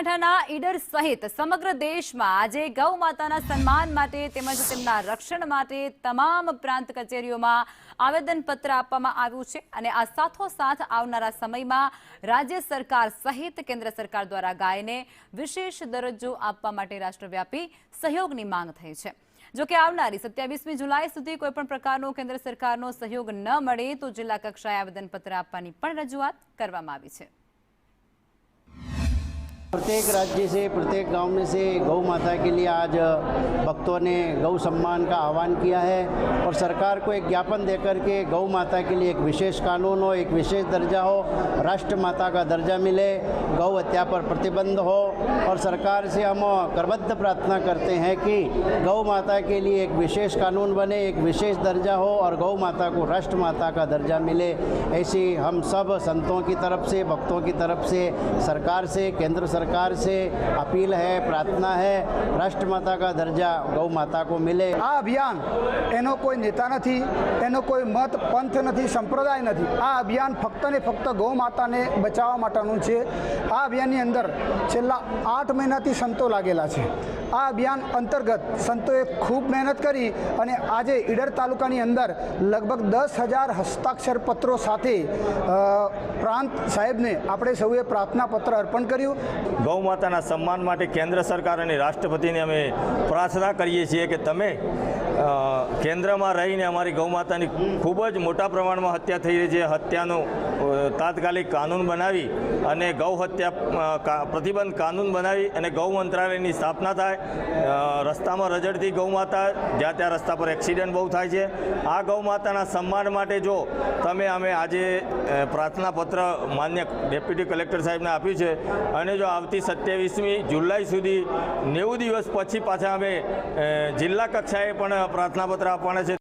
બનાસકાંઠાના ઈડર સહિત સમગ્ર દેશમાં આજે ગૌ માતાના સન્માન માટે તેમજ તેમના રક્ષણ માટે તમામ પ્રાંત કચેરીઓમાં આવેદનપત્ર આપવામાં આવ્યું છે અને આ સાથોસાથ આવનારા સમયમાં રાજ્ય સરકાર સહિત કેન્દ્ર સરકાર દ્વારા ગાયને વિશેષ દરજ્જો આપવા માટે રાષ્ટ્રવ્યાપી સહયોગની માંગ થઈ છે। જો કે આવનારી 27મી જુલાઈ સુધી કોઈપણ પ્રકારનો કેન્દ્ર સરકારનો સહયોગ ન મળે તો જિલ્લા કક્ષાએ આવેદનપત્ર આપવાની પણ રજૂઆત કરવામાં આવી છે। प्रत्येक राज्य से प्रत्येक गांव में से गौ माता के लिए आज भक्तों ने गौ सम्मान का आह्वान किया है और सरकार को एक ज्ञापन देकर के गौ माता के लिए एक विशेष कानून हो, एक विशेष दर्जा हो, राष्ट्र माता का दर्जा मिले, गौ हत्या पर प्रतिबंध हो और सरकार से हम करबद्ध प्रार्थना करते हैं कि गौ माता के लिए एक विशेष कानून बने, एक विशेष दर्जा हो और गौ माता को राष्ट्र माता का दर्जा मिले। ऐसी हम सब संतों की तरफ से, भक्तों की तरफ से सरकार से, केंद्र सरकार से अपील है, प्रार्थना है, राष्ट्र माता का दर्जा गौ माता को मिले। आ अभियान एनो कोई नेता नहीं, एनो कोई मत पंथ नहीं, संप्रदाय नहीं। आ अभियान फक्त ने फक्त गौ माता ने बचाववा माटेनुं छे। आ अभियाननी अंदर छेल्ला 8 महीनाथी संतो लागेला छे। आ अभियान अंतर्गत संतोए खूब मेहनत करी अने आजे ईडर तालुकानी अंदर लगभग 10,000 हस्ताक्षर पत्रों साथे प्रांत साहेब ने आपणे सौए प्रार्थना पत्र अर्पण कर्युं। गौ माताना सम्मान माटे केंद्र सरकार अने राष्ट्रपतिने अमे प्रार्थना करीए छीए के तमे केंद्र में रहीने अमारी गौ मातानी खूब ज मोटा प्रमाण में हत्या थई रही है। हत्यानो तात्कालिक कानून बनावी अने गौ हत्या प्रतिबंध कानून बनावी अने गौ मंत्रालयनी स्थापना थाय। रस्ता में रजड़ती गौ माता ज्यां त्यां रस्ता पर एक्सिडेंट बहुत थाय छे। आ गौ माताना सम्मान माटे जो तमे अमे आजे प्रार्थना पत्र मान्य डेप्यूटी कलेक्टर साहेबने आप्युं छे अने जो आवती 27મી जुलाई सुधी 90 દિવસ पछी पाछा अमे जिल्ला कक्षाए पण प्रार्थना पत्र आपवाना छे।